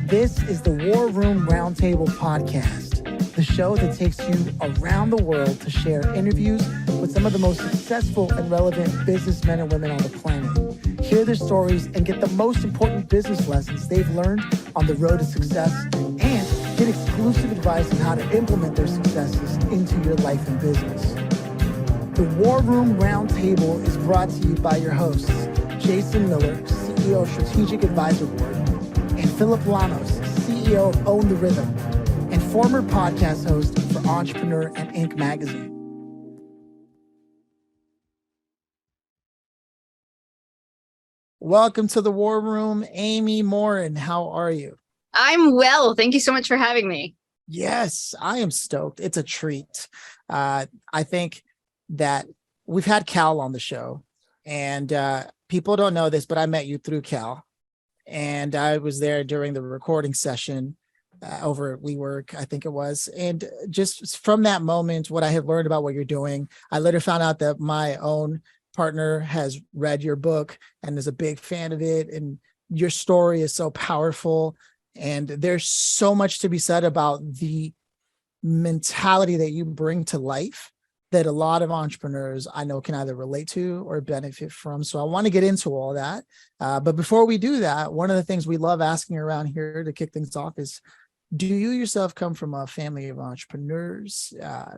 This is the War Room Roundtable podcast, the show that takes you around the world to share interviews with some of the most successful and relevant businessmen and women on the planet. Hear their stories and get the most important business lessons they've learned on the road to success, and get exclusive advice on how to implement their successes into your life and business. The War Room Roundtable is brought to you by your hosts, Jason Miller, CEO of Strategic Advisor Board, and Phillip Lanos, CEO of Own the Rhythm, and former podcast host for Entrepreneur and Inc. magazine. Welcome to the War Room, Amy Morin. How are you? I'm well. Thank you so much for having me. Yes, I am stoked. It's a treat. I think that we've had Cal on the show, and people don't know this, but I met you through Cal. And I was there during the recording session over at WeWork, I think it was. And just from that moment, what I had learned about what you're doing, I later found out that my own partner has read your book and is a big fan of it. And your story is so powerful. And there's so much to be said about the mentality that you bring to life that a lot of entrepreneurs I know can either relate to or benefit from. So I want to get into all that. But before we do that, one of the things we love asking around here to kick things off is, do you yourself come from a family of entrepreneurs,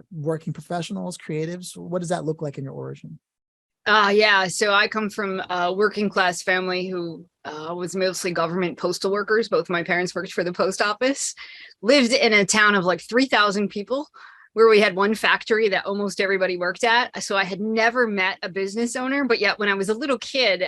working professionals, creatives? What does that look like in your origin? Yeah, so I come from a working class family who was mostly government postal workers. Both my parents worked for the post office, lived in a town of like 3,000 people, where we had one factory that almost everybody worked at. So I had never met a business owner, but yet when I was a little kid,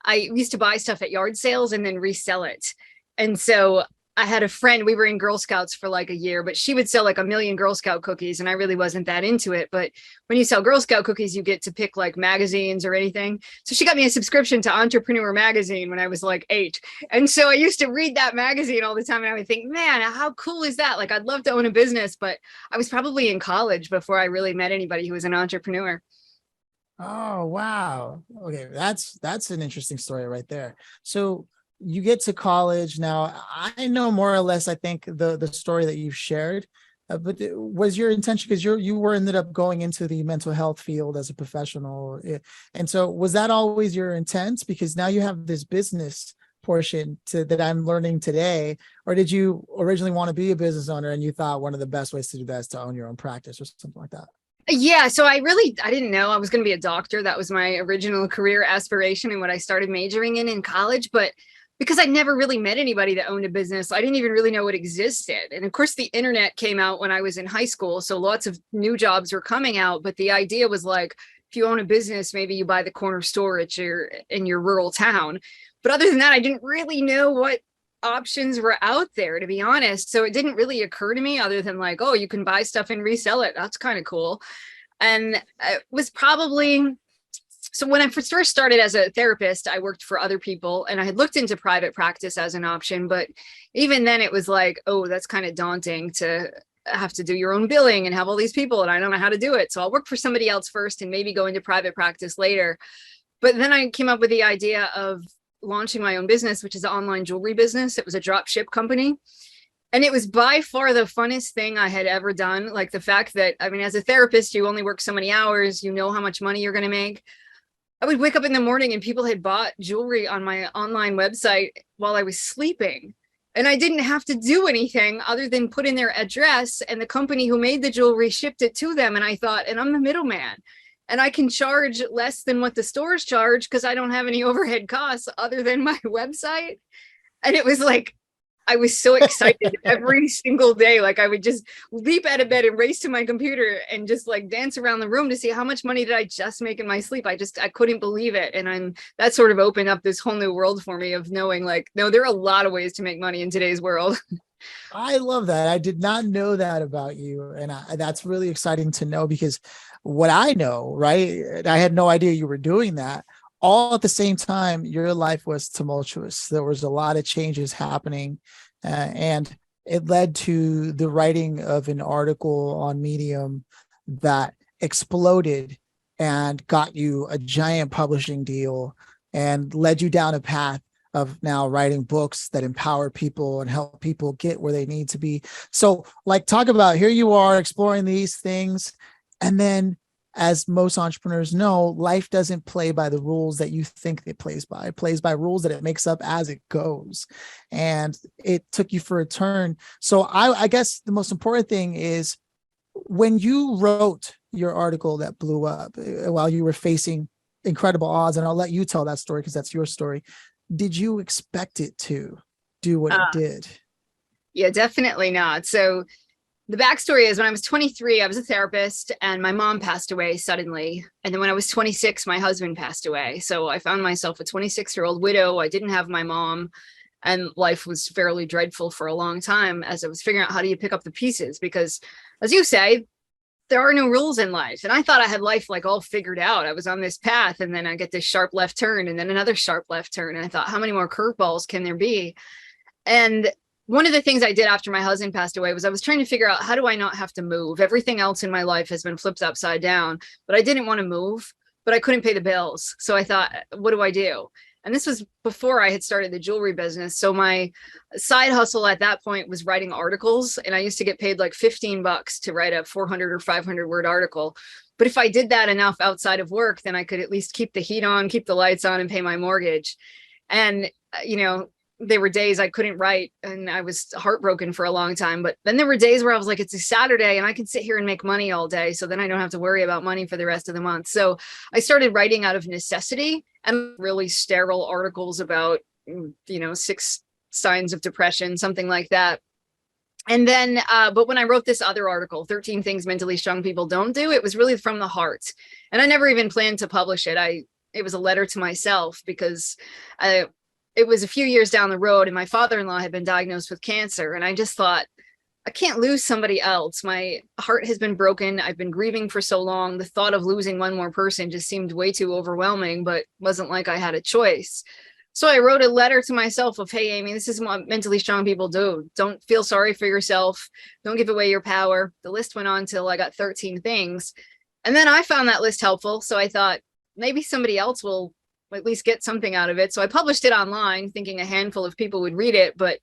I used to buy stuff at yard sales and then resell it. And so I had a friend, we were in Girl Scouts for like a year, but she would sell like 1 million Girl Scout cookies, and I really wasn't that into it. But when you sell Girl Scout cookies, you get to pick like magazines or anything. So she got me a subscription to Entrepreneur magazine when I was like 8. And so I used to read that magazine all the time, and I would think, man, how cool is that? Like, I'd love to own a business, but I was probably in college before I really met anybody who was an entrepreneur. Oh, wow. Okay, that's an interesting story right there. So you get to college. Now, I know more or less, I think, the story that you've shared, but was your intention, because you were ended up going into the mental health field as a professional. And so was that always your intent? Because now you have this business portion that I'm learning today, or did you originally want to be a business owner and you thought one of the best ways to do that is to own your own practice or something like that? Yeah, so I didn't know I was going to be a doctor. That was my original career aspiration and what I started majoring in college. But because I never really met anybody that owned a business, I didn't even really know it existed. And of course, the internet came out when I was in high school, so lots of new jobs were coming out. But the idea was like, if you own a business, maybe you buy the corner store in your rural town. But other than that, I didn't really know what options were out there, to be honest. So it didn't really occur to me other than like, oh, you can buy stuff and resell it. That's kind of cool. And it was probably... So when I first started as a therapist, I worked for other people, and I had looked into private practice as an option. But even then it was like, oh, that's kind of daunting to have to do your own billing and have all these people, and I don't know how to do it. So I'll work for somebody else first and maybe go into private practice later. But then I came up with the idea of launching my own business, which is an online jewelry business. It was a drop ship company. And it was by far the funnest thing I had ever done. Like the fact that, I mean, as a therapist, you only work so many hours, you know how much money you're going to make. I would wake up in the morning and people had bought jewelry on my online website while I was sleeping. And I didn't have to do anything other than put in their address, and the company who made the jewelry shipped it to them. And I thought, and I'm the middleman, and I can charge less than what the stores charge because I don't have any overhead costs other than my website. And it was like, I was so excited every single day. Like I would just leap out of bed and race to my computer and just like dance around the room to see how much money did I just make in my sleep. I couldn't believe it. And that sort of opened up this whole new world for me of knowing like, no, there are a lot of ways to make money in today's world. I love that. I did not know that about you. And that's really exciting to know, because what I know, right, I had no idea you were doing that. All at the same time, your life was tumultuous. There was a lot of changes happening, and it led to the writing of an article on Medium that exploded and got you a giant publishing deal and led you down a path of now writing books that empower people and help people get where they need to be. So like, talk about, here you are exploring these things. And then, as most entrepreneurs know, life doesn't play by the rules that you think it plays by. It plays by rules that it makes up as it goes. And it took you for a turn. So I guess the most important thing is, when you wrote your article that blew up while you were facing incredible odds, and I'll let you tell that story because that's your story, did you expect it to do what it did? Yeah, definitely not. So the backstory is, when I was 23, I was a therapist and my mom passed away suddenly. And then when I was 26, my husband passed away. So I found myself a 26-year-old widow. I didn't have my mom, and life was fairly dreadful for a long time as I was figuring out, how do you pick up the pieces? Because, as you say, there are no rules in life. And I thought I had life like all figured out. I was on this path, and then I get this sharp left turn and then another sharp left turn. And I thought, how many more curveballs can there be? And one of the things I did after my husband passed away was I was trying to figure out, how do I not have to move? Everything else in my life has been flipped upside down, but I didn't want to move, but I couldn't pay the bills. So I thought, what do I do? And this was before I had started the jewelry business. So my side hustle at that point was writing articles. And I used to get paid like $15 to write a 400 or 500 word article. But if I did that enough outside of work, then I could at least keep the heat on, keep the lights on, and pay my mortgage. And, there were days I couldn't write and I was heartbroken for a long time. But then there were days where I was like, it's a Saturday and I can sit here and make money all day. So then I don't have to worry about money for the rest of the month. So I started writing out of necessity, and really sterile articles about, 6 signs of depression, something like that. And then, but when I wrote this other article, 13 Things Mentally Strong People Don't Do, it was really from the heart. And I never even planned to publish it. It was a letter to myself, because it was a few years down the road and my father-in-law had been diagnosed with cancer. And I just thought, I can't lose somebody else. My heart has been broken. I've been grieving for so long. The thought of losing one more person just seemed way too overwhelming, but wasn't like I had a choice. So I wrote a letter to myself of, hey, Amy, this is what mentally strong people do. Don't feel sorry for yourself. Don't give away your power. The list went on till I got 13 things. And then I found that list helpful. So I thought, maybe somebody else will at least get something out of it. So I published it online thinking a handful of people would read it, but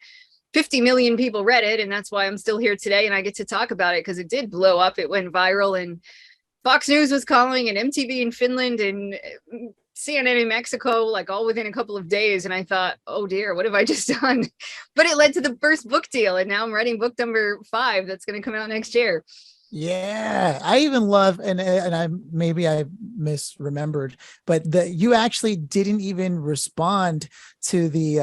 50 million people read it. And that's why I'm still here today. And I get to talk about it because it did blow up. It went viral, and Fox News was calling, and MTV in Finland, and CNN in Mexico, like all within a couple of days. And I thought, oh dear, what have I just done? But it led to the first book deal. And now I'm writing book number 5 that's going to come out next year. Yeah, I even love, and I misremembered, but you actually didn't even respond to the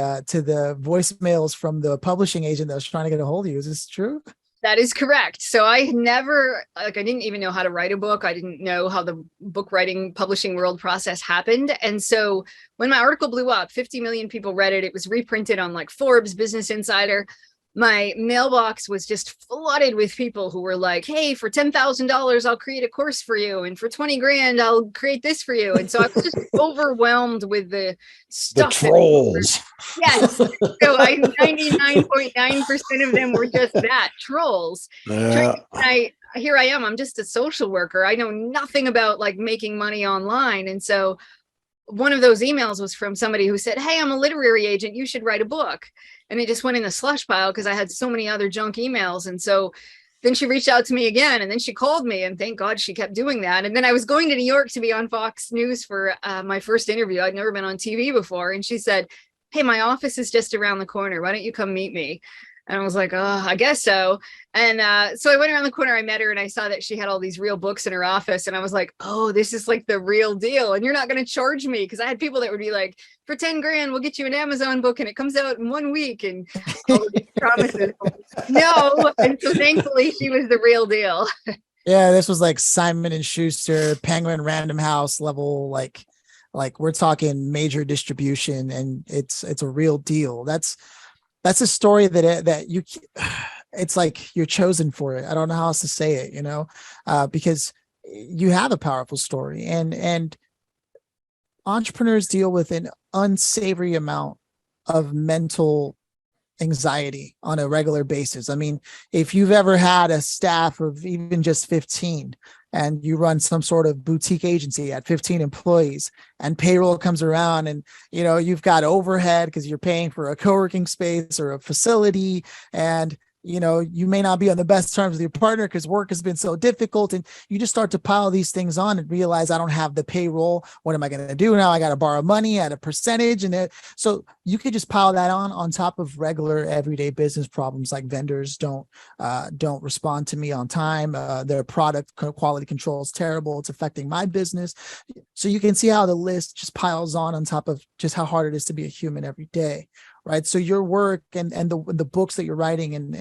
voicemails from the publishing agent that was trying to get a hold of you. Is this true? That is correct. So I didn't even know how to write a book. I didn't know how the book writing publishing world process happened. And so when my article blew up, 50 million people read it. It was reprinted on like Forbes, Business Insider. My mailbox was just flooded with people who were like, hey, for $10,000, I'll create a course for you. And for 20 grand, I'll create this for you. And so I was just overwhelmed with the stuff. The trolls. Yes. So 99.9% of them were just that, trolls. Yeah. Here I am. I'm just a social worker. I know nothing about like making money online. And so one of those emails was from somebody who said, hey, I'm a literary agent. You should write a book. And it just went in the slush pile because I had so many other junk emails. And so then she reached out to me again, and then she called me, and thank God she kept doing that. And then I was going to New York to be on Fox News for my first interview. I'd never been on TV before. And she said, hey, my office is just around the corner. Why don't you come meet me? And I was like, oh, I guess so. And so I went around the corner, I met her, and I saw that she had all these real books in her office. And I was like, oh, this is like the real deal. And you're not going to charge me, because I had people that would be like, for 10 grand, we'll get you an Amazon book and it comes out in 1 week. And all of these promises. No. And so thankfully she was the real deal. Yeah, this was like Simon and Schuster, Penguin Random House level, like we're talking major distribution, and it's a real deal. That's a story that you, it's like you're chosen for it. I don't know how else to say it, because you have a powerful story, and entrepreneurs deal with an unsavory amount of mental anxiety on a regular basis. I mean, if you've ever had a staff of even just 15, and you run some sort of boutique agency at 15 employees, and payroll comes around, and you've got overhead because you're paying for a co-working space or a facility, and you may not be on the best terms with your partner because work has been so difficult, and you just start to pile these things on and realize, I don't have the payroll. What am I going to do now? I got to borrow money at a percentage. So you could just pile that on top of regular everyday business problems, like vendors don't respond to me on time. Their product quality control is terrible. It's affecting my business. So you can see how the list just piles on top of just how hard it is to be a human every day. Right. So your work and the books that you're writing and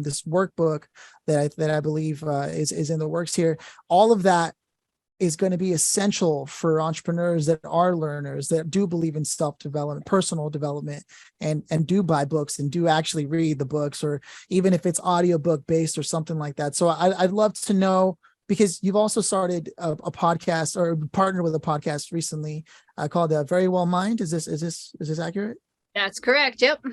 this workbook that I believe is in the works here, all of that is going to be essential for entrepreneurs that are learners, that do believe in self-development, personal development, and do buy books and do actually read the books, or even if it's audiobook based or something like that. So I'd love to know, because you've also started a podcast, or partnered with a podcast recently called Verywell Mind. Is this accurate? That's correct. Yep.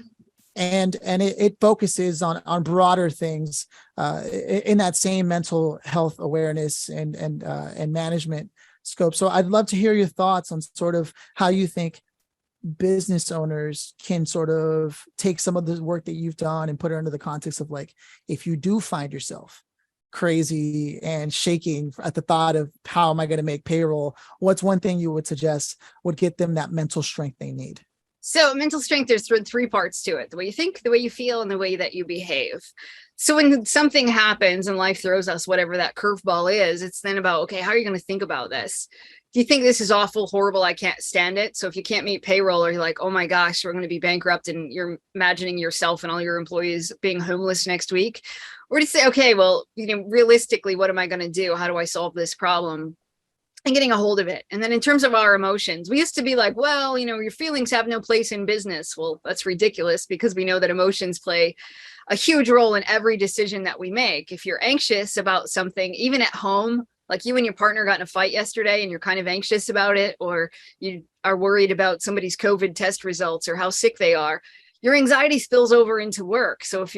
And it focuses on broader things in that same mental health awareness and management scope. So I'd love to hear your thoughts on sort of how you think business owners can sort of take some of the work that you've done and put it under the context of, like, if you do find yourself crazy and shaking at the thought of how am I going to make payroll, what's one thing you would suggest would get them that mental strength they need? So mental strength, there's three parts to it: the way you think, the way you feel, and the way that you behave. So when something happens and life throws us whatever that curveball is, it's then about, okay, how are you going to think about this? Do you think this is awful, horrible, I can't stand it? So if you can't meet payroll, or you're like, oh my gosh, we're going to be bankrupt, and you're imagining yourself and all your employees being homeless next week, or to say, okay, well, realistically, what am I going to do? How do I solve this problem? And getting a hold of it. And then in terms of our emotions, we used to be like, well, your feelings have no place in business. Well, that's ridiculous, because we know that emotions play a huge role in every decision that we make. If you're anxious about something, even at home, like you and your partner got in a fight yesterday and you're kind of anxious about it, or you are worried about somebody's COVID test results or how sick they are, your anxiety spills over into work. So if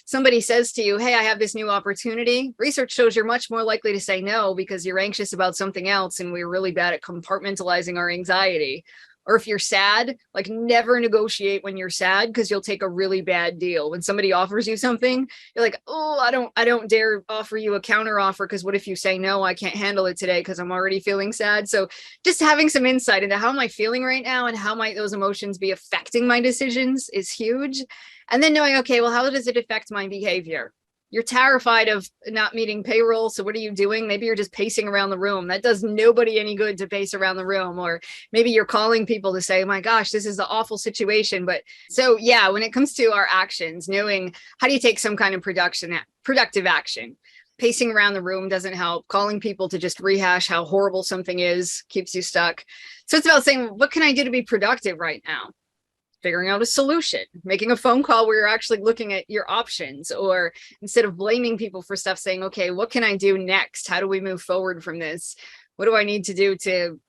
somebody says to you, hey, I have this new opportunity, research shows you're much more likely to say no because you're anxious about something else, and we're really bad at compartmentalizing our anxiety. Or if you're sad, like, never negotiate when you're sad, because you'll take a really bad deal. When somebody offers you something, you're like, oh, I don't dare offer you a counter offer, because what if you say no, I can't handle it today because I'm already feeling sad. So just having some insight into how am I feeling right now and how might those emotions be affecting my decisions is huge. And then knowing, okay, well, how does it affect my behavior? You're terrified of not meeting payroll. So what are you doing? Maybe you're just pacing around the room. That does nobody any good to pace around the room. Or maybe you're calling people to say, oh my gosh, this is an awful situation. But so yeah, when it comes to our actions, knowing how do you take some kind of productive action? Pacing around the room doesn't help. Calling people to just rehash how horrible something is keeps you stuck. So it's about saying, what can I do to be productive right now? Figuring out a solution, making a phone call where you're actually looking at your options, or instead of blaming people for stuff, saying, okay, what can I do next? How do we move forward from this? What do I need to do to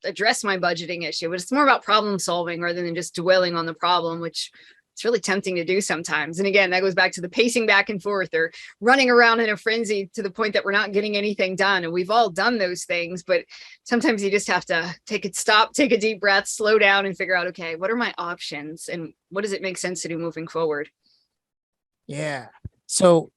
address my budgeting issue? But it's more about problem solving rather than just dwelling on the problem, which it's really tempting to do sometimes. And again, that goes back to the pacing back and forth, or running around in a frenzy to the point that we're not getting anything done. And we've all done those things, but sometimes you just have to take a deep breath, slow down, and figure out, okay, what are my options and what does it make sense to do moving forward? Yeah. So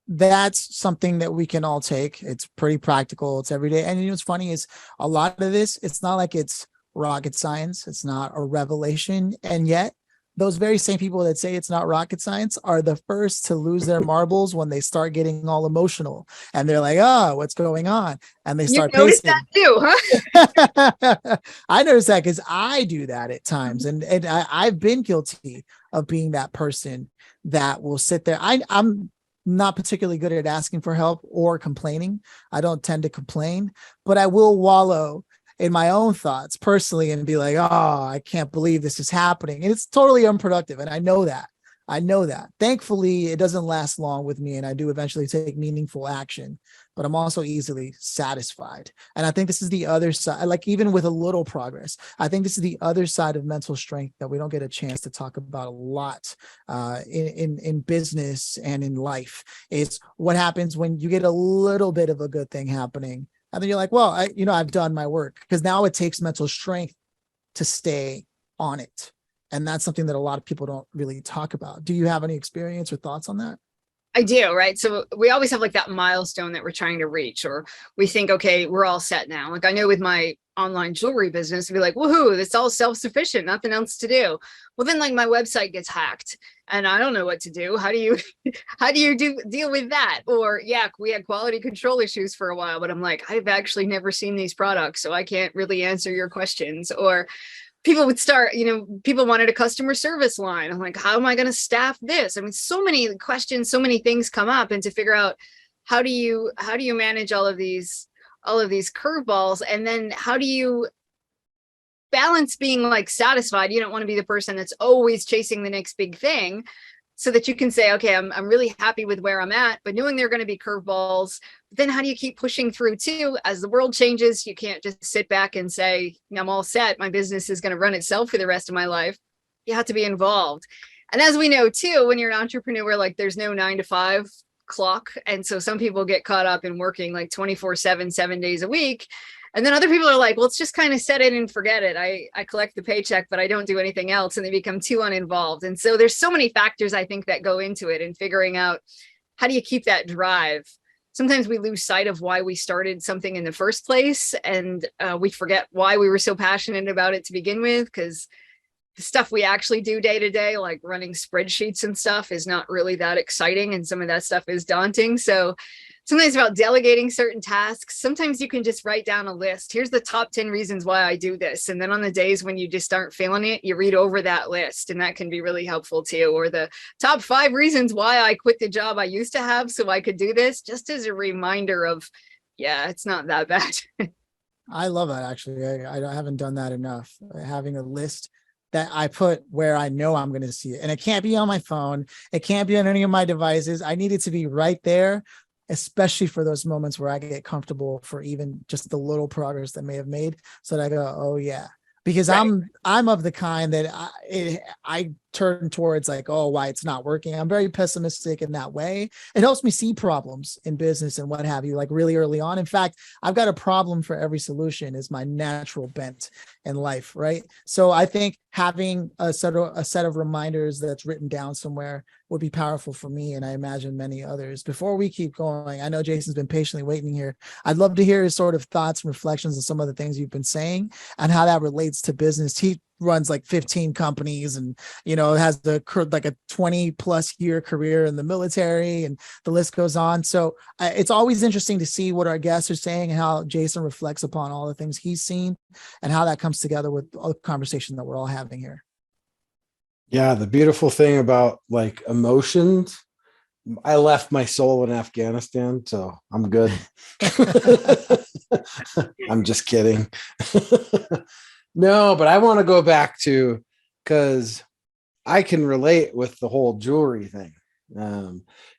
that's something that we can all take. It's pretty practical. It's every day. And what's funny is a lot of this, it's not like it's rocket science. It's not a revelation. And yet those very same people that say it's not rocket science are the first to lose their marbles when they start getting all emotional, and they're like, oh, what's going on? And they start pacing. You noticed that too, huh? I notice that because I do that at times. And I've been guilty of being that person that will sit there. I'm not particularly good at asking for help or complaining. I don't tend to complain, but I will wallow in my own thoughts personally and be like, oh, I can't believe this is happening. And it's totally unproductive. And I know that. I know that. Thankfully, it doesn't last long with me, and I do eventually take meaningful action, but I'm also easily satisfied. And I think this is the other side, like even with a little progress, I think this is the other side of mental strength that we don't get a chance to talk about a lot in business and in life. It's what happens when you get a little bit of a good thing happening. And then you're like, well, I've done my work, because now it takes mental strength to stay on it. And that's something that a lot of people don't really talk about. Do you have any experience or thoughts on that? I do, right? So we always have like that milestone that we're trying to reach, or we think, okay, we're all set now. Like I know with my online jewelry business, it'd be like, woohoo, it's all self-sufficient, nothing else to do. Well, then like my website gets hacked and I don't know what to do. How do you deal with that? Or yeah, we had quality control issues for a while, but I'm like, I've actually never seen these products, so I can't really answer your questions. Or people would start, people wanted a customer service line. I'm like, how am I going to staff this? I mean, so many questions, so many things come up, and to figure out how do you manage all of these curveballs, and then how do you balance being like satisfied? You don't want to be the person that's always chasing the next big thing, so that you can say, okay, I'm really happy with where I'm at, but knowing there are going to be curveballs. Then how do you keep pushing through too? As the world changes, you can't just sit back and say, I'm all set, my business is going to run itself for the rest of my life. You have to be involved. And as we know too, when you're an entrepreneur, like there's no 9 to 5 clock. And so some people get caught up in working like 24/7, 7 days a week. And then other people are like, well, let's just kind of set it and forget it. I collect the paycheck, but I don't do anything else. And they become too uninvolved. And so there's so many factors, I think, that go into it, and figuring out how do you keep that drive. Sometimes we lose sight of why we started something in the first place. And we forget why we were so passionate about it to begin with, because the stuff we actually do day to day, like running spreadsheets and stuff, is not really that exciting. And some of that stuff is daunting. So sometimes about delegating certain tasks. Sometimes you can just write down a list. Here's the top 10 reasons why I do this. And then on the days when you just aren't feeling it, you read over that list, and that can be really helpful too. Or the top 5 reasons why I quit the job I used to have so I could do this, just as a reminder of, yeah, it's not that bad. I love that. Actually, I haven't done that enough. Having a list that I put where I know I'm going to see it. And it can't be on my phone. It can't be on any of my devices. I need it to be right there, especially for those moments where I get comfortable for even just the little progress that may have made, so that I go, oh yeah, because Right. I'm of the kind that I turn towards like, oh, why it's not working. I'm very pessimistic in that way. It helps me see problems in business and what have you, like really early on. In fact, I've got a problem for every solution is my natural bent in life, right? So I think having a set of reminders that's written down somewhere would be powerful for me, and I imagine many others. Before we keep going, I know Jason's been patiently waiting here. I'd love to hear his sort of thoughts and reflections on some of the things you've been saying and how that relates to business. He runs like 15 companies, and has like a 20 plus year career in the military, and the list goes on. So it's always interesting to see what our guests are saying and how Jason reflects upon all the things he's seen and how that comes together with all the conversation that we're all having here. Yeah, the beautiful thing about like emotions, I left my soul in Afghanistan, so I'm good. I'm just kidding. No, but I want to go back to, because I can relate with the whole jewelry thing.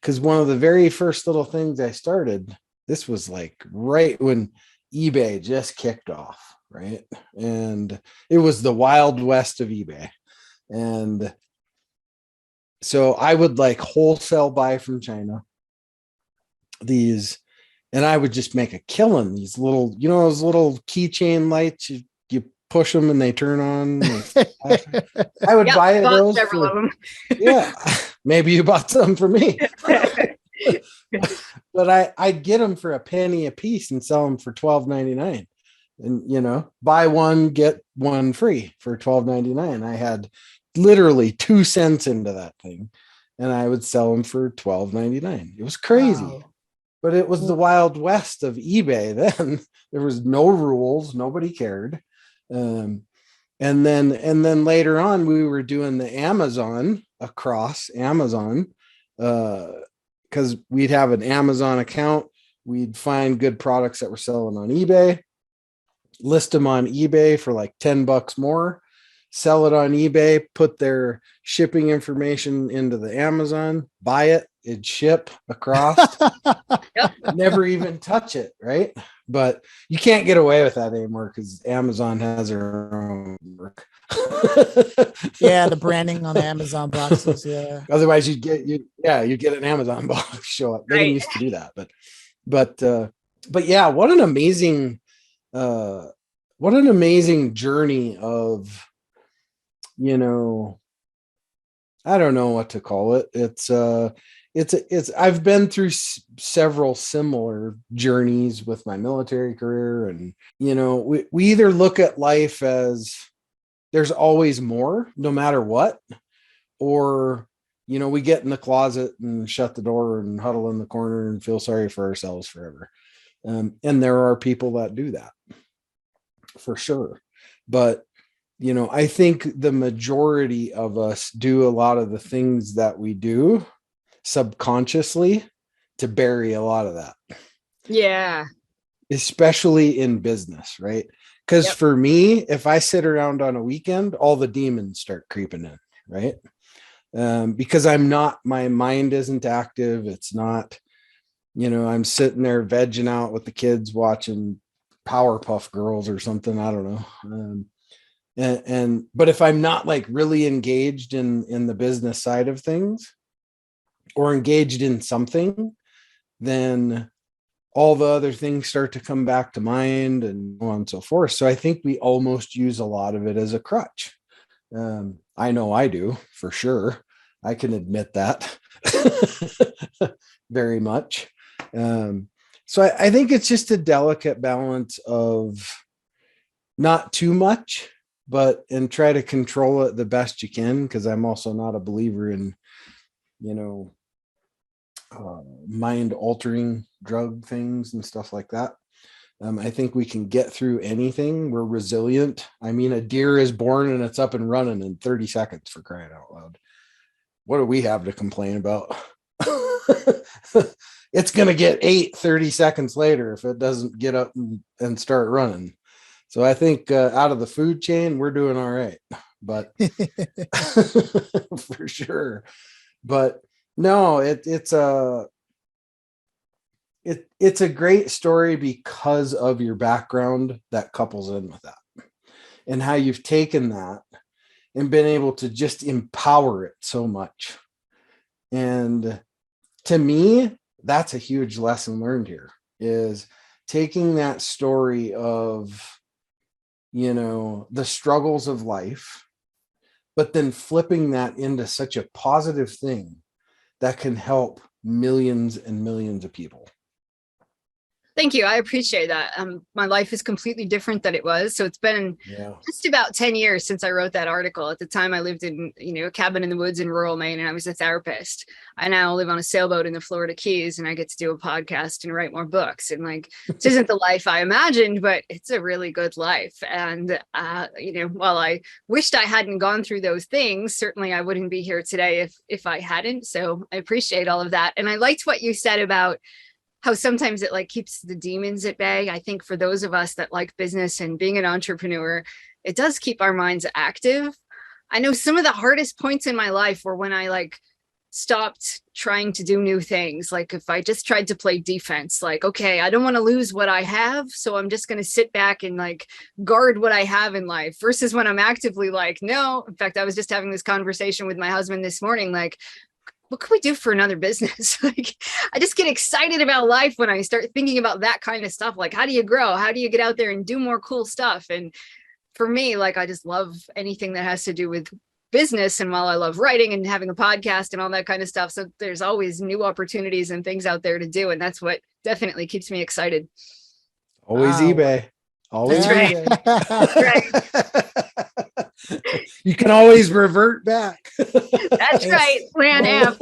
Because one of the very first little things I started, this was like right when eBay just kicked off, right? And it was the wild west of eBay. And so I would like wholesale buy from China these, and I would just make a killing. These little, those little keychain lights, you push them and they turn on. I would buy those several of them. Yeah, maybe you bought some for me. But I'd get them for a penny a piece and sell them for $12.99. And buy one, get one free for $12.99. I had literally 2 cents into that thing, and I would sell them for $12.99. It was crazy. Wow. But it was the wild west of eBay then. There was no rules, nobody cared. And then later on, we were doing the Amazon across Amazon, because we'd have an Amazon account. We'd find good products that were selling on eBay, list them on eBay for like $10 more. sell it on eBay, put their shipping information into the Amazon, buy it, it'd ship across, never even touch it, right? But you can't get away with that anymore because Amazon has their own work. Yeah, the branding on the Amazon boxes. Yeah. Otherwise, you'd get an Amazon box show up. They didn't used to do that, but yeah, what an amazing journey of, you know, I don't know what to call it. It's I've been through several similar journeys with my military career, and you know, we either look at life as there's always more, no matter what, or you know, we get in the closet and shut the door and huddle in the corner and feel sorry for ourselves forever. And there are people that do that for sure. But, you know, I think the majority of us do a lot of the things that we do subconsciously to bury a lot of that. Yeah. Especially in business, right? Because for me, if I sit around on a weekend, all the demons start creeping in, right? Because my mind isn't active. It's not, you know, I'm sitting there vegging out with the kids watching Powerpuff Girls or something. I don't know. But if I'm not like really engaged in the business side of things or engaged in something, then all the other things start to come back to mind and so on and so forth. So I think we almost use a lot of it as a crutch. I know I do, for sure. I can admit that very much. So I think it's just a delicate balance of not too much, and try to control it the best you can. Cause I'm also not a believer in, you know, mind altering drug things and stuff like that. I think we can get through anything. We're resilient. I mean, a deer is born and it's up and running in 30 seconds, for crying out loud. What do we have to complain about? It's going to get 30 seconds later if it doesn't get up and start running. So I think out of the food chain, we're doing all right, but for sure. But no, it's a great story because of your background that couples in with that and how you've taken that and been able to just empower it so much. And to me, that's a huge lesson learned here, is taking that story of, you know, the struggles of life, but then flipping that into such a positive thing that can help millions and millions of people. Thank you. I appreciate that. My life is completely different than it was. So it's been just about 10 years since I wrote that article. At the time, I lived in, you know, a cabin in the woods in rural Maine, and I was a therapist. I now live on a sailboat in the Florida Keys, and I get to do a podcast and write more books. And like, this isn't the life I imagined, but it's a really good life. And, you know, while I wished I hadn't gone through those things, certainly I wouldn't be here today if I hadn't. So I appreciate all of that. And I liked what you said about how sometimes it like keeps the demons at bay. I think for those of us that like business and being an entrepreneur, it does keep our minds active. I know some of the hardest points in my life were when I like stopped trying to do new things. Like if I just tried to play defense, like, okay, I don't want to lose what I have, so I'm just going to sit back and like guard what I have in life, versus when I'm actively like, no. In fact, I was just having this conversation with my husband this morning, like, what can we do for another business? Like, I just get excited about life when I start thinking about that kind of stuff. Like, how do you grow? How do you get out there and do more cool stuff? And for me, like, I just love anything that has to do with business. And while I love writing and having a podcast and all that kind of stuff, so there's always new opportunities and things out there to do. And that's what definitely keeps me excited. Always eBay. Always That's right. You can always revert back. That's right. Plan F.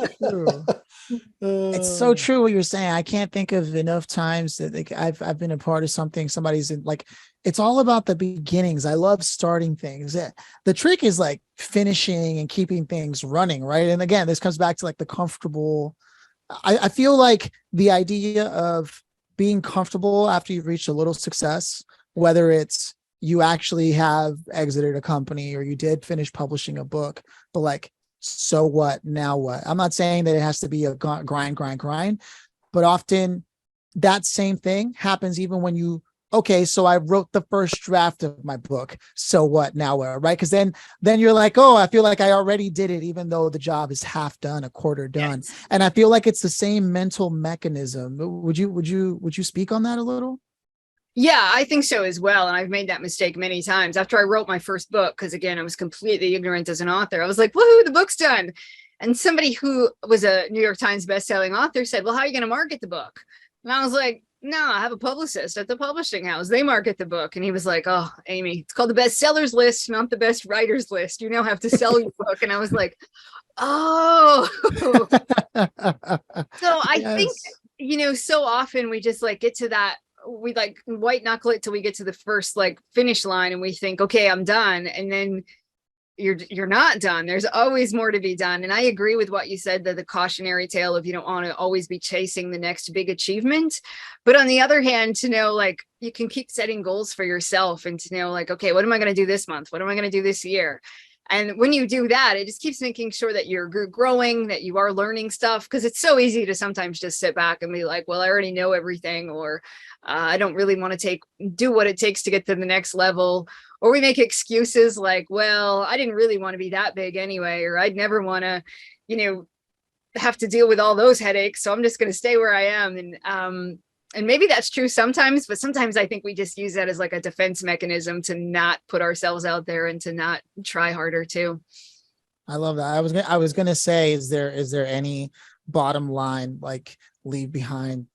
It's so true what you're saying. I can't think of enough times that like, I've been a part of something. Somebody's in, like, it's all about the beginnings. I love starting things. The trick is like finishing and keeping things running, right? And again, this comes back to like the comfortable. I feel like the idea of being comfortable after you've reached a little success, whether it's you actually have exited a company or you did finish publishing a book, but like, so what? Now what? I'm not saying that it has to be a grind, but often that same thing happens even when you, okay, so I wrote the first draft of my book. So what? Now what? Right? Because then you're like, oh, I feel like I already did it, even though the job is half done, a quarter done. Yes. And I feel like it's the same mental mechanism. Would you speak on that a little? Yeah, I think so as well. And I've made that mistake many times. After I wrote my first book, because again, I was completely ignorant as an author, I was like, woohoo, the book's done. And somebody who was a New York Times bestselling author said, well, how are you going to market the book? And I was like, no, I have a publicist at the publishing house. They market the book. And he was like, oh, Amy, it's called the bestsellers list, not the best writers list. You now have to sell your book. And I was like, oh. So I think, so often we just like get to that, we like white knuckle it till we get to the first like finish line and we think, okay, I'm done. And then you're not done. There's always more to be done. And I agree with what you said, that the cautionary tale of you don't want to always be chasing the next big achievement. But on the other hand, to know like you can keep setting goals for yourself and to know like, okay, what am I going to do this month? What am I going to do this year? And when you do that, it just keeps making sure that you're growing, that you are learning stuff, because it's so easy to sometimes just sit back and be like, well, I already know everything, or I don't really want to do what it takes to get to the next level. Or we make excuses like, well, I didn't really want to be that big anyway, or I'd never want to, have to deal with all those headaches. So I'm just going to stay where I am. And maybe that's true sometimes, but sometimes I think we just use that as like a defense mechanism to not put ourselves out there and to not try harder too. I love that. I was gonna say, is there any bottom line, like leave behind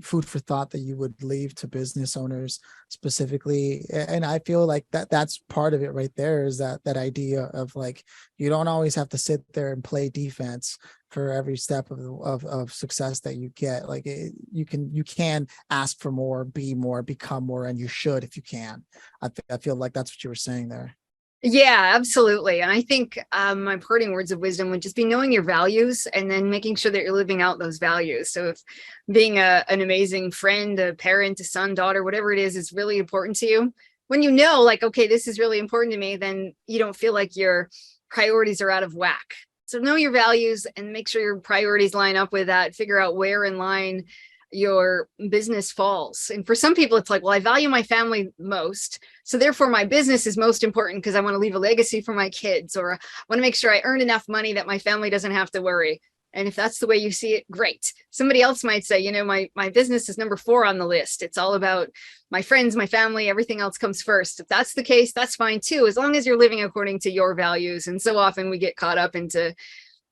food for thought that you would leave to business owners specifically? And I feel like that's part of it right there, is that idea of like, you don't always have to sit there and play defense for every step of success that you get. Like you can ask for more, be more, become more, and you should if you can. I feel like that's what you were saying there. Yeah, absolutely. And I think my parting words of wisdom would just be knowing your values and then making sure that you're living out those values. So if being an amazing friend, a parent, a son, daughter, whatever it is really important to you, when you know, like, okay, this is really important to me, then you don't feel like your priorities are out of whack. So know your values and make sure your priorities line up with that. Figure out where in line your business falls. And for some people, it's like, well, I value my family most, so therefore my business is most important because I want to leave a legacy for my kids, or I want to make sure I earn enough money that my family doesn't have to worry. And if that's the way you see it, great. Somebody else might say, my business is number 4 on the list. It's all about my friends, my family, everything else comes first. If that's the case, that's fine too, as long as you're living according to your values. And so often we get caught up into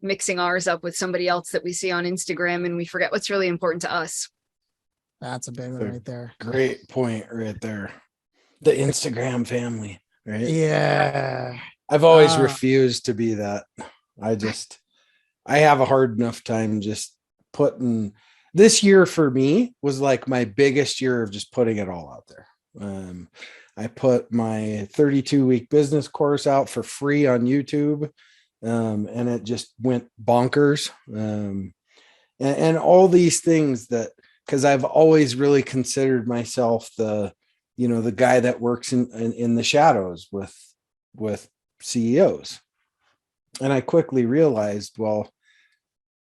mixing ours up with somebody else that we see on Instagram, and we forget what's really important to us. That's a big one right there. Great point right there. The Instagram family, right? Yeah. I've always refused to be that. I have a hard enough time just putting, this year for me was like my biggest year of just putting it all out there. I put my 32-week business course out for free on YouTube. And it just went bonkers. And all these things that, because I've always really considered myself the guy that works in the shadows with CEOs. And I quickly realized, well,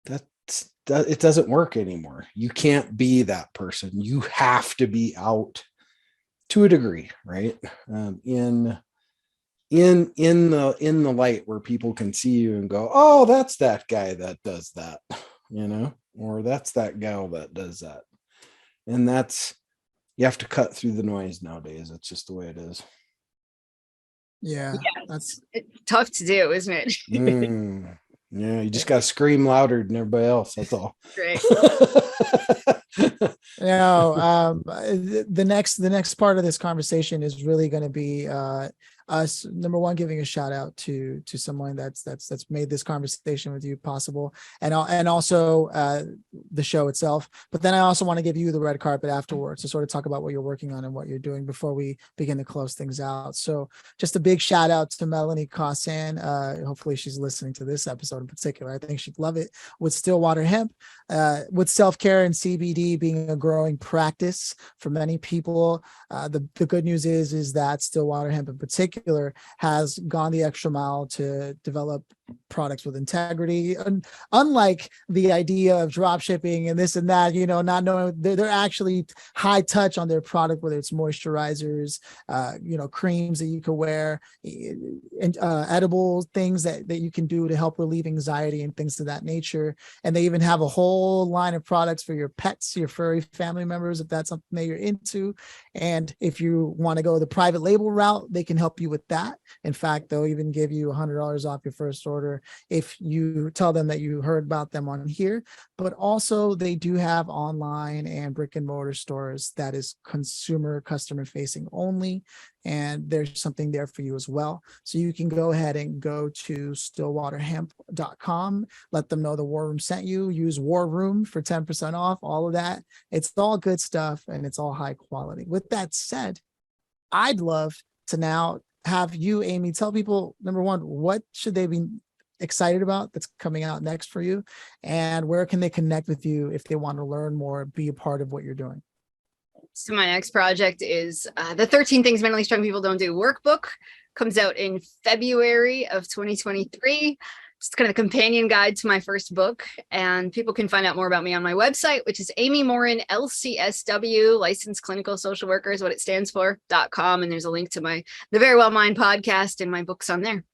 it doesn't work anymore. You can't be that person. You have to be out to a degree, right? In the light where people can see you and go, oh, that's that guy that does that, or that's that gal that does that. And you have to cut through the noise nowadays. That's just the way it is. Yeah. It's tough to do, isn't it? Yeah. You just got to scream louder than everybody else. That's all. Great. The next part of this conversation is really going to be us, number one, giving a shout out to someone that's made this conversation with you possible, and also the show itself. But then I also want to give you the red carpet afterwards to sort of talk about what you're working on and what you're doing before we begin to close things out. So just a big shout out to Melanie Cossan. Hopefully she's listening to this episode in particular. I think she'd love it. With Stillwater Hemp, with self-care and CBD being a growing practice for many people, the good news is that Stillwater Hemp in particular has gone the extra mile to develop products with integrity. And unlike the idea of drop shipping and this and that, not knowing, they're actually high touch on their product, whether it's moisturizers, creams that you can wear, and edible things that you can do to help relieve anxiety and things of that nature. And they even have a whole line of products for your pets, your furry family members, if that's something that you're into. And if you want to go the private label route, they can help you with that. In fact, they'll even give you $100 off your first order if you tell them that you heard about them on here. But also they do have online and brick and mortar stores that is customer facing only. And there's something there for you as well. So you can go ahead and go to stillwaterhemp.com, let them know the War Room sent you, use War Room for 10% off, all of that. It's all good stuff and it's all high quality. With that said, I'd love to now have you, Amy, tell people, number one, what should they be excited about that's coming out next for you, and where can they connect with you if they want to learn more, be a part of what you're doing? So my next project is the 13 Things Mentally Strong People Don't Do workbook. Comes out in February of 2023. It's kind of a companion guide to my first book. And people can find out more about me on my website, which is Amy Morin, LCSW, licensed clinical social worker is what it stands for.com. And there's a link to the Verywell Mind podcast and my books on there.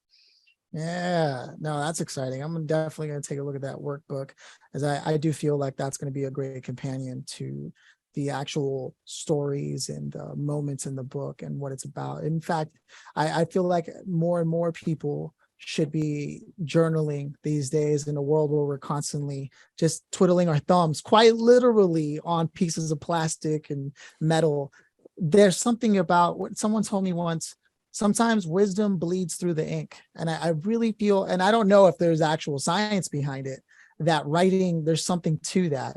Yeah, no, that's exciting. I'm definitely going to take a look at that workbook, as I do feel like that's going to be a great companion to the actual stories and moments in the book and what it's about. In fact, I feel like more and more people should be journaling these days in a world where we're constantly just twiddling our thumbs, quite literally, on pieces of plastic and metal. There's something about what someone told me once. Sometimes wisdom bleeds through the ink. And I really feel, and I don't know if there's actual science behind it, that writing, there's something to that.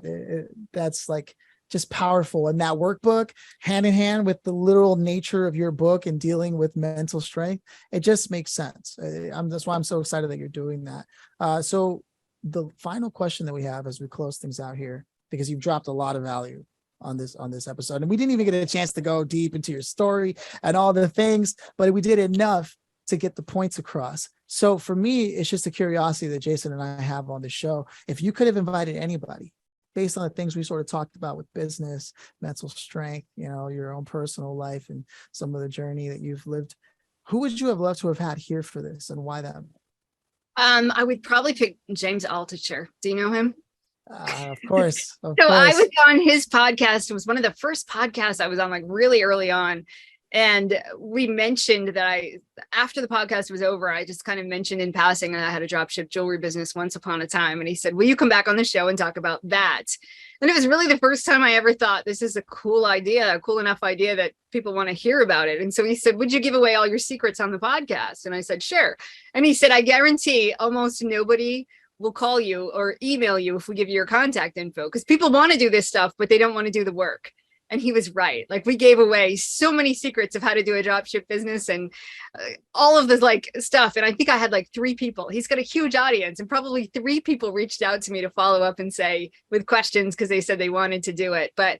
That's like just powerful. And that workbook, hand in hand with the literal nature of your book and dealing with mental strength, it just makes sense. That's why I'm so excited that you're doing that. So the final question that we have as we close things out here, because you've dropped a lot of value on this episode, and we didn't even get a chance to go deep into your story and all the things, but we did enough to get the points across. So for me, it's just a curiosity that Jason and I have on the show. If you could have invited anybody, based on the things we sort of talked about with business, mental strength, your own personal life and some of the journey that you've lived, who would you have loved to have had here for this, and why them? I would probably pick James Altucher. Do you know him? Of course. I was on his podcast. It was one of the first podcasts I was on, like really early on. And we mentioned that after the podcast was over, I just kind of mentioned in passing that I had a dropship jewelry business once upon a time. And he said, will you come back on the show and talk about that? And it was really the first time I ever thought, this is a cool idea, a cool enough idea that people want to hear about it. And so he said, would you give away all your secrets on the podcast? And I said, sure. And he said, I guarantee almost nobody will call you or email you if we give you your contact info, because people want to do this stuff, but they don't want to do the work. And he was right. Like, we gave away so many secrets of how to do a dropship business and all of this stuff. And I think I had 3 people. He's got a huge audience, and probably 3 people reached out to me to follow up and say with questions, because they said they wanted to do it. But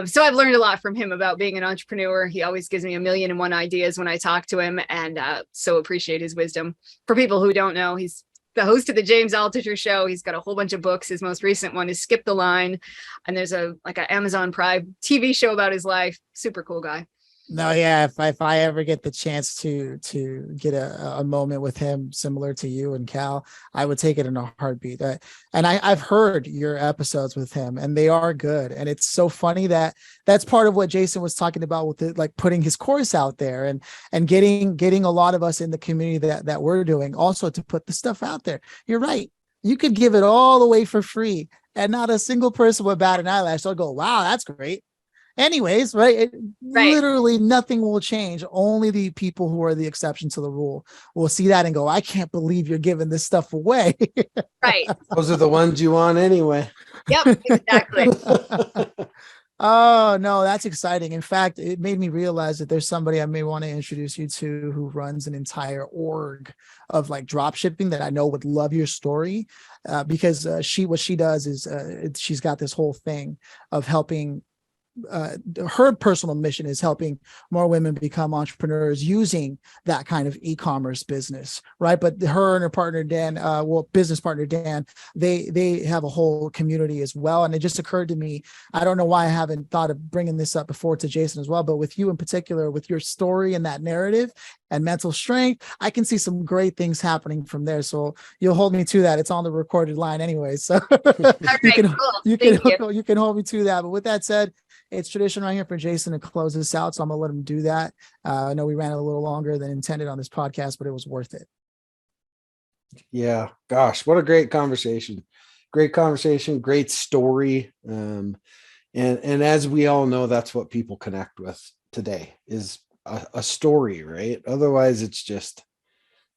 so I've learned a lot from him about being an entrepreneur. He always gives me 1,000,001 ideas when I talk to him, and so appreciate his wisdom. For people who don't know, he's the host of the James Altucher Show. He's got a whole bunch of books. His most recent one is Skip the Line. And there's an Amazon Prime TV show about his life. Super cool guy. No, yeah. If I ever get the chance to get a moment with him similar to you and Cal, I would take it in a heartbeat. And I've heard your episodes with him, and they are good. And it's so funny that's part of what Jason was talking about with it, putting his course out there and getting a lot of us in the community that we're doing also to put the stuff out there. You're right. You could give it all away for free, and not a single person would bat an eyelash. They'll go, wow, that's great. anyways, right? Right. Literally nothing will change. Only the people who are the exception to the rule will see that and go, I can't believe you're giving this stuff away. Right. Those are the ones you want anyway. Yep, exactly. Oh, no, that's exciting. In fact, it made me realize that there's somebody I may want to introduce you to who runs an entire org of like drop shipping that I know would love your story, because what she does is she's got this whole thing of helping. Her personal mission is helping more women become entrepreneurs using that kind of e-commerce business, right? But her and her partner Dan, business partner Dan, they have a whole community as well. And it just occurred to me, I don't know why I haven't thought of bringing this up before to Jason as well, but with you in particular, with your story and that narrative and mental strength, I can see some great things happening from there. So you'll hold me to that. It's on the recorded line anyway, so you can hold me to that. But with that said, it's tradition right here for Jason to close this out, so I'm gonna let him do that. I know we ran a little longer than intended on this podcast, but it was worth it. Yeah, gosh, what a great conversation. Great story. And as we all know, that's what people connect with today is a story, right? Otherwise it's just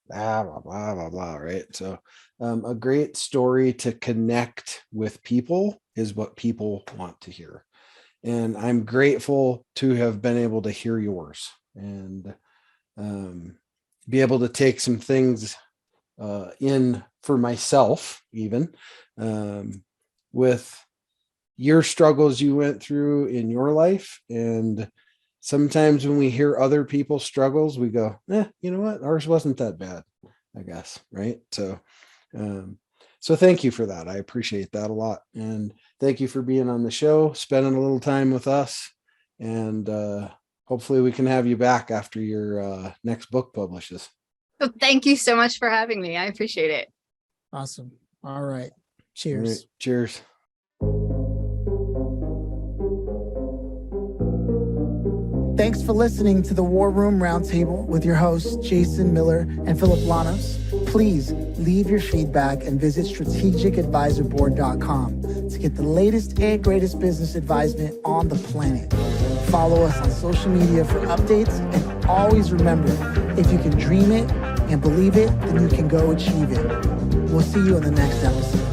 blah, blah, blah, blah, blah, right? So a great story to connect with people is what people want to hear. And I'm grateful to have been able to hear yours and be able to take some things in for myself, even with your struggles you went through in your life. And sometimes when we hear other people's struggles, we go, you know what? Ours wasn't that bad, I guess. Right. So thank you for that. I appreciate that a lot. And thank you for being on the show, spending a little time with us. And hopefully we can have you back after your next book publishes. So thank you so much for having me. I appreciate it. Awesome. All right. Cheers. All right, cheers. Thanks for listening to the War Room Roundtable with your hosts, Jason Miller and Phillip Lanos. Please leave your feedback and visit strategicadvisorboard.com to get the latest and greatest business advisement on the planet. Follow us on social media for updates, and always remember, if you can dream it and believe it, then you can go achieve it. We'll see you in the next episode.